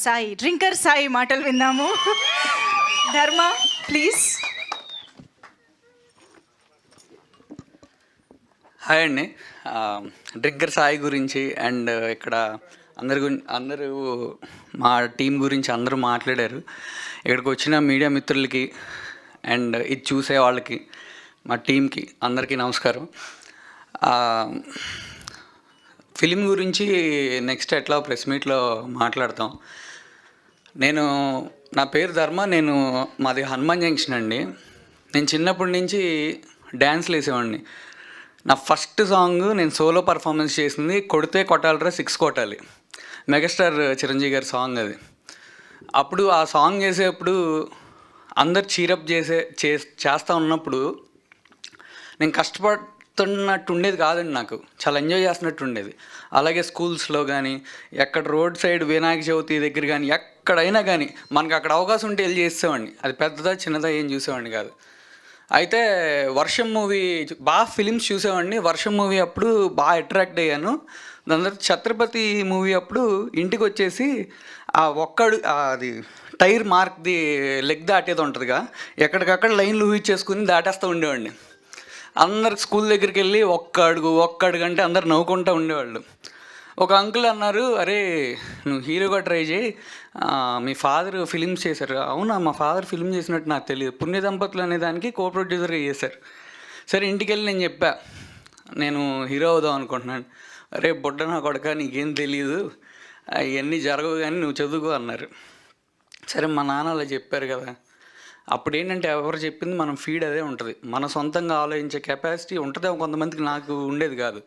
Sai drinker Sai మాటలు విందాము. ధర్మ ప్లీజ్. హాయ్ అండి. డ్రింకర్ సాయి గురించి అండ్ ఇక్కడ అందరూ మా టీం గురించి అందరూ మాట్లాడారు. ఇక్కడికి వచ్చిన మీడియా మిత్రులకి అండ్ ఇది చూసే వాళ్ళకి మా టీంకి అందరికీ నమస్కారం. ఫిలిం గురించి నెక్స్ట్ ఎట్లా ప్రెస్ మీట్లో మాట్లాడతాం. నా పేరు ధర్మ, మాది హనుమాన్ జంక్షన్ అండి. నేను చిన్నప్పటి నుంచి డ్యాన్స్లు వేసేవాడిని. నా ఫస్ట్ సాంగ్ నేను సోలో పర్ఫార్మెన్స్ చేసింది కొడితే కొట్టాలరా 6 కొట్టాలి, మెగాస్టార్ చిరంజీవి గారి సాంగ్ అది. అప్పుడు ఆ సాంగ్ చేసేప్పుడు అందరు చీరప్ చేస్తూ ఉన్నప్పుడు నేను కష్టపడుతున్నట్టు ఉండేది కాదండి, నాకు చాలా ఎంజాయ్ చేస్తున్నట్టు ఉండేది. అలాగే స్కూల్స్లో కానీ ఎక్కడ రోడ్ సైడ్ వినాయక చవితి దగ్గర కానీ ఎక్కడైనా కానీ మనకు అక్కడ అవకాశం ఉంటే వెళ్ళి చేసేవాడిని. అది పెద్దదా చిన్నదా ఏం చూసేవాడిని కాదు. అయితే వర్షం మూవీ బాగా ఫిలిమ్స్ చూసేవాడిని. వర్షం మూవీ అప్పుడు బాగా అట్రాక్ట్ అయ్యాను. దాని తర్వాత ఛత్రపతి మూవీ అప్పుడు ఇంటికి వచ్చేసి ఆ అది టైర్ మార్క్ది లెగ్ దాటేది ఉంటుందిగా, ఎక్కడికక్కడ లైన్లు ఊహించేసుకుని దాటేస్తూ ఉండేవాడిని. అందరికి స్కూల్ దగ్గరికి వెళ్ళి ఒక్క అడుగు అంటే అందరు నవ్వుకుంటూ ఉండేవాళ్ళు. ఒక అంకుల్ అన్నారు, అరే నువ్వు హీరోగా ట్రై చేయి, మీ ఫాదర్ ఫిలిమ్స్ చేశారు. అవునా, మా ఫాదర్ ఫిలిం చేసినట్టు నాకు తెలియదు. పుణ్య దంపతులు అనే దానికి కో ప్రొడ్యూసర్గా చేశారు. సరే ఇంటికి వెళ్ళి నేను చెప్పా, నేను హీరో అవుదాం అనుకుంటున్నాను. అరే బుడ్డ నా కొడక, నీకేం తెలియదు, ఇవన్నీ జరగవు కానీ నువ్వు చదువుకో అన్నారు. సరే మా నాన్న అలా చెప్పారు కదా. అప్పుడు ఏంటంటే ఎవరు చెప్పింది మనం ఫీడ్ అదే ఉంటుంది. మన సొంతంగా ఆలోచించే కెపాసిటీ ఉంటుంది కొంతమందికి, నాకు ఉండేది కాదు.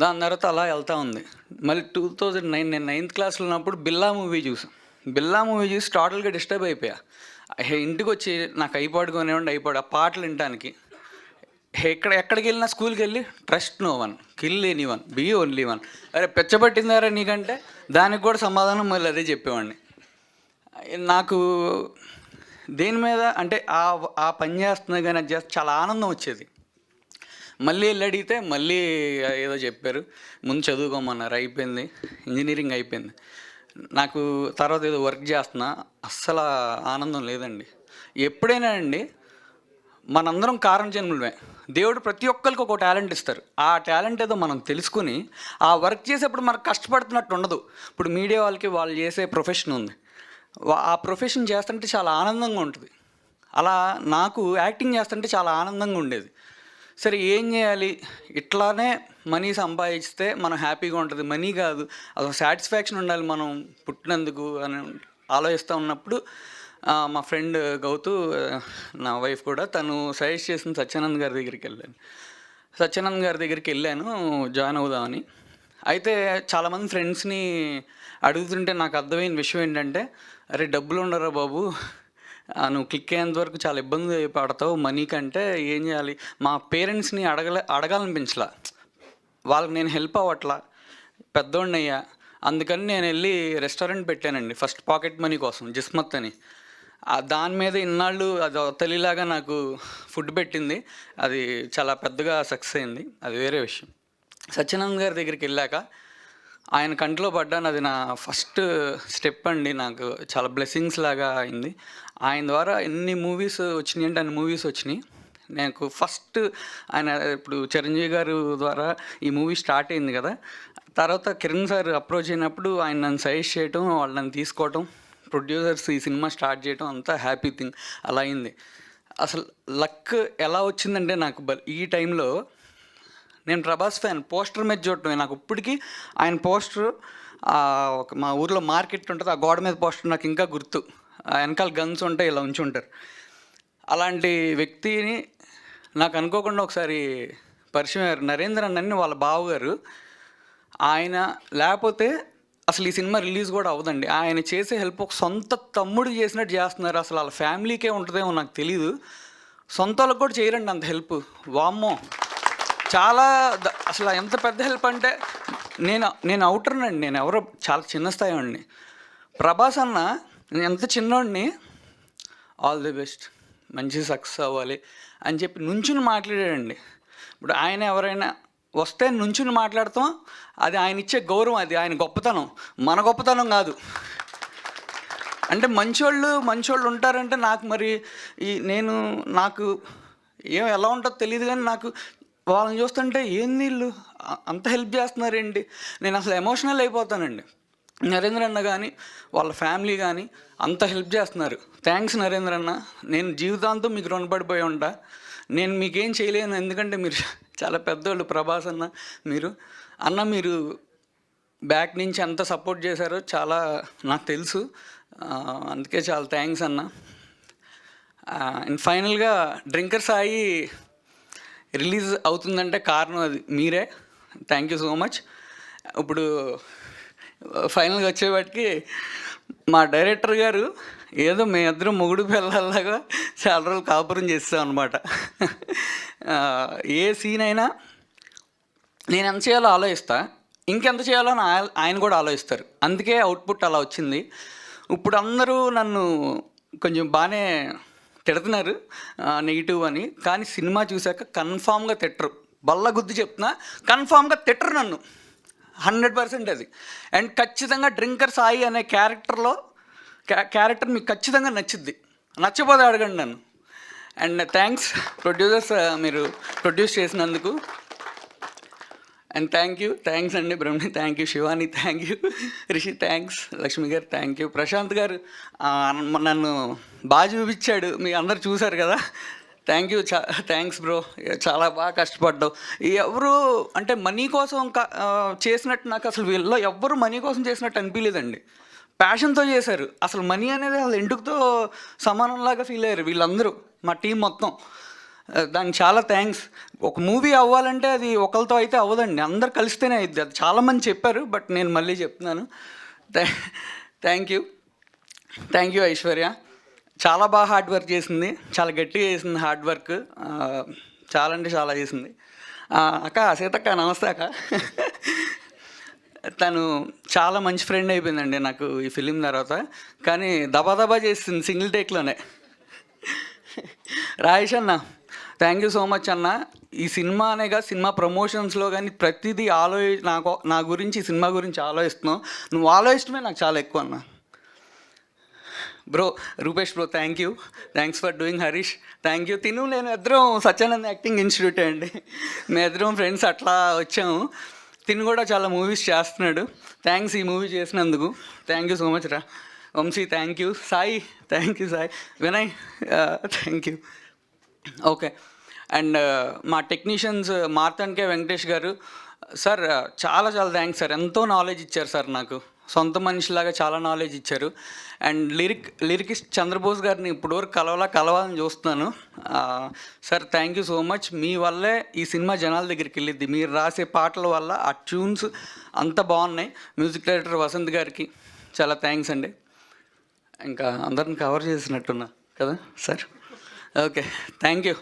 దాని తర్వాత అలా వెళ్తూ ఉంది. మళ్ళీ 2009 నేను 9th క్లాస్లో ఉన్నప్పుడు బిల్లా మూవీ చూసాను. బిల్లా మూవీ చూసి టోటల్గా డిస్టర్బ్ అయిపోయా. ఇంటికి వచ్చి నాకు ఐపాడ్ కొనేవాడి, ఐపాడ్ ఆ పాటలు వినడానికి. ఎక్కడికి వెళ్ళినా స్కూల్కి వెళ్ళి trust no one, kill any one, be only one. అరే పెచ్చబట్టిందారా నీకంటే దానికి కూడా సమాధానం మళ్ళీ అదే చెప్పేవాడిని. నాకు దేని మీద అంటే ఆ పని చేస్తున్నా కానీ అది చేస్తే చాలా ఆనందం వచ్చేది. మళ్ళీ వెళ్ళి అడిగితే మళ్ళీ ఏదో చెప్పారు, ముందు చదువుకోమన్నారు. అయిపోయింది, ఇంజనీరింగ్ అయిపోయింది. నాకు తర్వాత ఏదో వర్క్ చేస్తున్నా, అస్సలు ఆనందం లేదండి. ఎప్పుడైనా అండి మనందరం కారణ జన్ములమే. దేవుడు ప్రతి ఒక్కరికి ఒక టాలెంట్ ఇస్తారు. ఆ టాలెంట్ ఏదో మనం తెలుసుకుని ఆ వర్క్ చేసేప్పుడు మనకు కష్టపడుతున్నట్టు ఉండదు. ఇప్పుడు మీడియా వాళ్ళకి వాళ్ళు చేసే ప్రొఫెషన్ ఉంది, ఆ ప్రొఫెషన్ చేస్తుంటే చాలా ఆనందంగా ఉంటుంది. అలా నాకు యాక్టింగ్ చేస్తుంటే చాలా ఆనందంగా ఉండేది. సరే ఏం చేయాలి, ఇట్లానే మనీ సంపాదిస్తే మనం హ్యాపీగా ఉంటుంది. మనీ కాదు, అదొక సాటిస్ఫాక్షన్ ఉండాలి మనం పుట్టినందుకు అని ఆలోచిస్తూ ఉన్నప్పుడు మా ఫ్రెండ్ గౌతు, నా వైఫ్ కూడా, తను సజెస్ట్ చేసిన సత్యానంద్ గారి దగ్గరికి వెళ్ళాను. సత్యానంద్ గారి దగ్గరికి వెళ్ళాను జాయిన్ అవుదామని. అయితే చాలామంది ఫ్రెండ్స్ని అడుగుతుంటే నాకు అర్థమైన విషయం ఏంటంటే, అరే డబ్బులు ఉండరా బాబు, నువ్వు క్లిక్ అయ్యేంత వరకు చాలా ఇబ్బంది పడతావు మనీ కంటే, ఏం చేయాలి. మా పేరెంట్స్ని అడగాలనిపించలా, వాళ్ళకి నేను హెల్ప్ అవ్వట్లా, పెద్దోడిని అయ్యా. అందుకని నేను వెళ్ళి రెస్టారెంట్ పెట్టానండి ఫస్ట్, పాకెట్ మనీ కోసం, జిస్మత్ అని. దాని మీద ఇన్నాళ్ళు అది తెలియలాగా నాకు ఫుడ్ పెట్టింది. అది చాలా పెద్దగా సక్సెస్ అయింది, అది వేరే విషయం. సత్యానంద్ గారి దగ్గరికి వెళ్ళాక ఆయన కంట్లో పడ్డాను. అది నా ఫస్ట్ స్టెప్ అండి. నాకు చాలా బ్లెస్సింగ్స్ లాగా అయింది. ఆయన ద్వారా ఎన్ని మూవీస్ వచ్చినాయి అంటే అన్ని మూవీస్ వచ్చినాయి. నాకు ఫస్ట్ ఆయన ఇప్పుడు చిరంజీవి గారు ద్వారా ఈ మూవీ స్టార్ట్ అయింది కదా. తర్వాత కిరణ్ సార్ అప్రోచ్ అయినప్పుడు ఆయన నన్ను సజెస్ట్ చేయటం, వాళ్ళు నన్ను తీసుకోవటం, ప్రొడ్యూసర్స్ ఈ సినిమా స్టార్ట్ చేయటం, అంతా హ్యాపీ థింగ్ అలా అయింది. అసలు లక్ ఎలా వచ్చిందంటే, నాకు ఈ టైంలో నేను ప్రభాస్ ఫ్యాన్. పోస్టర్ మీద చూడటం నాకు ఇప్పటికీ ఆయన పోస్టర్ మా ఊర్లో మార్కెట్ ఉంటుంది, ఆ గోడ మీద పోస్టర్ నాకు ఇంకా గుర్తు. వెనకాల గన్స్ ఉంటాయి, ఇలా ఉంచి ఉంటారు. అలాంటి వ్యక్తిని నాకు అనుకోకుండా ఒకసారి పరిచయం అయ్యారు, నరేంద్ర అన్నని వాళ్ళ బావగారు. ఆయన లేకపోతే అసలు ఈ సినిమా రిలీజ్ కూడా అవ్వదండి. ఆయన చేసే హెల్ప్ ఒక సొంత తమ్ముడు చేసినట్టు చేస్తున్నారు. అసలు వాళ్ళ ఫ్యామిలీకే ఉంటుందేమో నాకు తెలీదు, సొంత వాళ్ళకి కూడా చేయరండి అంత హెల్ప్. వామ్మో, చాలా అసలు ఎంత పెద్ద హెల్ప్ అంటే, నేను అవుటర్నండి, నేను ఎవరో చాలా చిన్న స్థాయి వాడిని. ప్రభాస్ అన్న నేను ఎంత చిన్నోడిని, ఆల్ ది బెస్ట్, మంచి సక్సెస్ అవ్వాలి అని చెప్పి నుంచుని మాట్లాడాడండి. ఇప్పుడు ఆయన ఎవరైనా వస్తే నుంచుని మాట్లాడతాం, అది ఆయన ఇచ్చే గౌరవం, అది ఆయన గొప్పతనం, మన గొప్పతనం కాదు. అంటే మంచోళ్ళు ఉంటారంటే నాకు మరి నాకు ఎలా ఉంటుందో తెలియదు, కానీ నాకు వాళ్ళని చూస్తుంటే ఏంది వీళ్ళు అంత హెల్ప్ చేస్తున్నారేంటి, నేను అసలు ఎమోషనల్ అయిపోతానండి. నరేంద్ర అన్న కానీ వాళ్ళ ఫ్యామిలీ కానీ అంత హెల్ప్ చేస్తున్నారు. థ్యాంక్స్ నరేంద్ర అన్న, నేను జీవితాంతం మీకు రుణపడిపోయి ఉంటా. నేను మీకేం చేయలేను, ఎందుకంటే మీరు చాలా పెద్దోళ్ళు. ప్రభాస్ అన్న మీరు బ్యాక్ నుంచి ఎంత సపోర్ట్ చేశారో చాలా నాకు తెలుసు. అందుకే చాలా థ్యాంక్స్ అన్న. అండ్ ఫైనల్గా డ్రింకర్ సాయి రిలీజ్ అవుతుందంటే కారణం అది మీరే. Thank you so much. ఇప్పుడు ఫైనల్గా వచ్చేవాటికి మా డైరెక్టర్ గారు ఏదో మేమిద్దరం మొగుడు పిల్లల్లాగా చాలా రోజులు కాపురం చేస్తాం అనమాట. ఏ సీన్ అయినా నేను ఎంత చేయాలో ఆలోచిస్తా, ఇంకెంత చేయాలో అని ఆయన కూడా ఆలోచిస్తారు. అందుకే అవుట్పుట్ అలా వచ్చింది. ఇప్పుడు అందరూ నన్ను కొంచెం బాగానే తిడుతున్నారు నెగిటివ్ అని, కానీ సినిమా చూశాక కన్ఫామ్గా తిట్టరు. బల్ల గుద్ది చెప్తున్నా, కన్ఫామ్గా తిట్టరు నన్ను 100% అది. అండ్ ఖచ్చితంగా డ్రింకర్ సాయి అనే క్యారెక్టర్ మీకు ఖచ్చితంగా నచ్చుద్ది. నచ్చపోతే అడగండి నన్ను. అండ్ థ్యాంక్స్ ప్రొడ్యూసర్స్, మీరు ప్రొడ్యూస్ చేసినందుకు. అండ్ థ్యాంక్స్ అండి Brahmi, thank you Shivani, thank you Rishi, thanks Lakshmi గారు, థ్యాంక్ యూ ప్రశాంత్ గారు. నన్ను బాగా చూపించాడు, మీ అందరు చూశారు కదా. థ్యాంక్ యూ, థ్యాంక్స్ బ్రో, చాలా బాగా కష్టపడ్డావు. ఎవరు అంటే మనీ కోసం చేసినట్టు నాకు అసలు వీళ్ళలో ఎవ్వరు మనీ కోసం చేసినట్టు అనిపించలేదండి. ప్యాషన్తో చేశారు. అసలు మనీ అనేది అసలు ఎందుకుతో సమానంలాగా ఫీల్ అయ్యారు వీళ్ళందరూ, మా టీం మొత్తం. దానికి చాలా థ్యాంక్స్. ఒక మూవీ అవ్వాలంటే అది ఒకరితో అయితే అవ్వదండి, అందరు కలిస్తేనే అయింది. అది చాలామంది చెప్పారు, బట్ నేను మళ్ళీ చెప్తున్నాను. థ్యాంక్ యూ ఐశ్వర్య, చాలా బాగా హార్డ్ వర్క్ చేసింది, చాలా గట్టిగా చేసింది హార్డ్ వర్క్, చాలా అంటే చాలా చేసింది. అక్క సీతక్క, నమస్తే అక్క. తను చాలా మంచి ఫ్రెండ్ అయిపోయిందండి నాకు ఈ ఫిలిం తర్వాత, కానీ దబా చేసింది సింగిల్ టేక్లోనే. రాయేష్ అన్న, థ్యాంక్ యూ సో మచ్ అన్న. ఈ సినిమా అనేగా సినిమా ప్రమోషన్స్లో కానీ ప్రతిదీ నా గురించి సినిమా గురించి ఆలోచిస్తున్నావు. నువ్వు ఆలోచించడమే నాకు చాలా ఎక్కువ అన్న. Bro Rupesh bro, thanks for doing. Harish thank you. నేను ఇద్దరం సత్యానంద్ యాక్టింగ్ ఇన్స్టిట్యూట్ అండి, మేము ఇద్దరం ఫ్రెండ్స్ అట్లా వచ్చాము. కూడా చాలా మూవీస్ చేస్తున్నాడు. థ్యాంక్స్ ఈ మూవీ చేసినందుకు. థ్యాంక్ యూ సో మచ్ రా. Vamshi thank you. Sai thank you. Sai Vinay thank you. Okay. And మా టెక్నీషియన్స్ మార్తాండ్కే వెంకటేష్ గారు సార్, చాలా థ్యాంక్స్ సార్. ఎంతో నాలెడ్జ్ ఇచ్చారు సార్, నాకు సొంత మనిషిలాగా చాలా నాలెడ్జ్ ఇచ్చారు. అండ్ లిరికిస్ట్ చంద్రబోస్ గారిని ఇప్పటివరకు కలవాలని చూస్తున్నాను sir. Thank you so much. మీ వల్లే ఈ సినిమా జనాల దగ్గరికి వెళ్ళిద్ది. మీరు రాసే పాటల వల్ల ఆ ట్యూన్స్ అంత బాగున్నాయి. మ్యూజిక్ డైరెక్టర్ వసంత్ గారికి చాలా థ్యాంక్స్ అండి. ఇంకా అందరిని కవర్ చేసినట్టున్నా కదా సార్. Okay, thank you.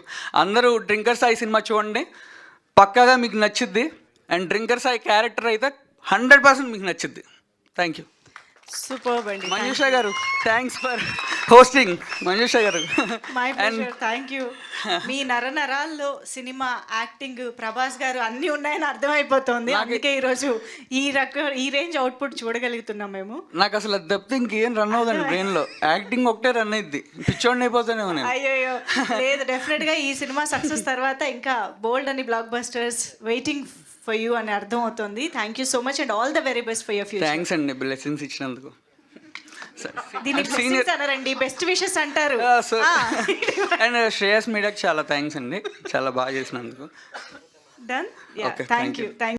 అందరూ డ్రింకర్ సాయి సినిమా చూడండి, పక్కాగా మీకు నచ్చుద్ది. అండ్ డ్రింకర్ సాయి క్యారెక్టర్ అయితే 100% మీకు నచ్చుద్ది. Thank you. సూపర్ అండి. మనీషా గారు, thanks for hosting. Manisha garu, thank you. మీ నరాల్లో సినిమా, యాక్టింగ్, ప్రభాస్ గారు అన్నీ ఉన్నాయని అర్థమైపోతుంది. అందుకే ఈరోజు ఈ రేంజ్ అవుట్పుట్ చూడగలుగుతున్నాం మేము. నాకు అసలు దెబ్బ ఇంకేం రన్ అవుతుంది బ్రెయిన్లో, యాక్టింగ్ ఒకటే రన్ అయింది, పిచ్చోడిని అయిపోతానే ఉన్నాయి. అయ్యో లేదు, డెఫినెట్గా ఈ సినిమా సక్సెస్ తర్వాత ఇంకా బోల్డ్ అని black busters waiting for you అని అర్థం అవుతుంది. Thank you so much and all the very best for your future. Thanks అండి, బ్లెస్సింగ్స్ ఇచ్చినందుకు. దీనికి బెస్ట్ విషెస్ అంటారు. అండ్ శ్రేయస్ మీడియాకి చాలా థ్యాంక్స్ అండి, చాలా బాగా చేసినందుకు. డన్. Thank you.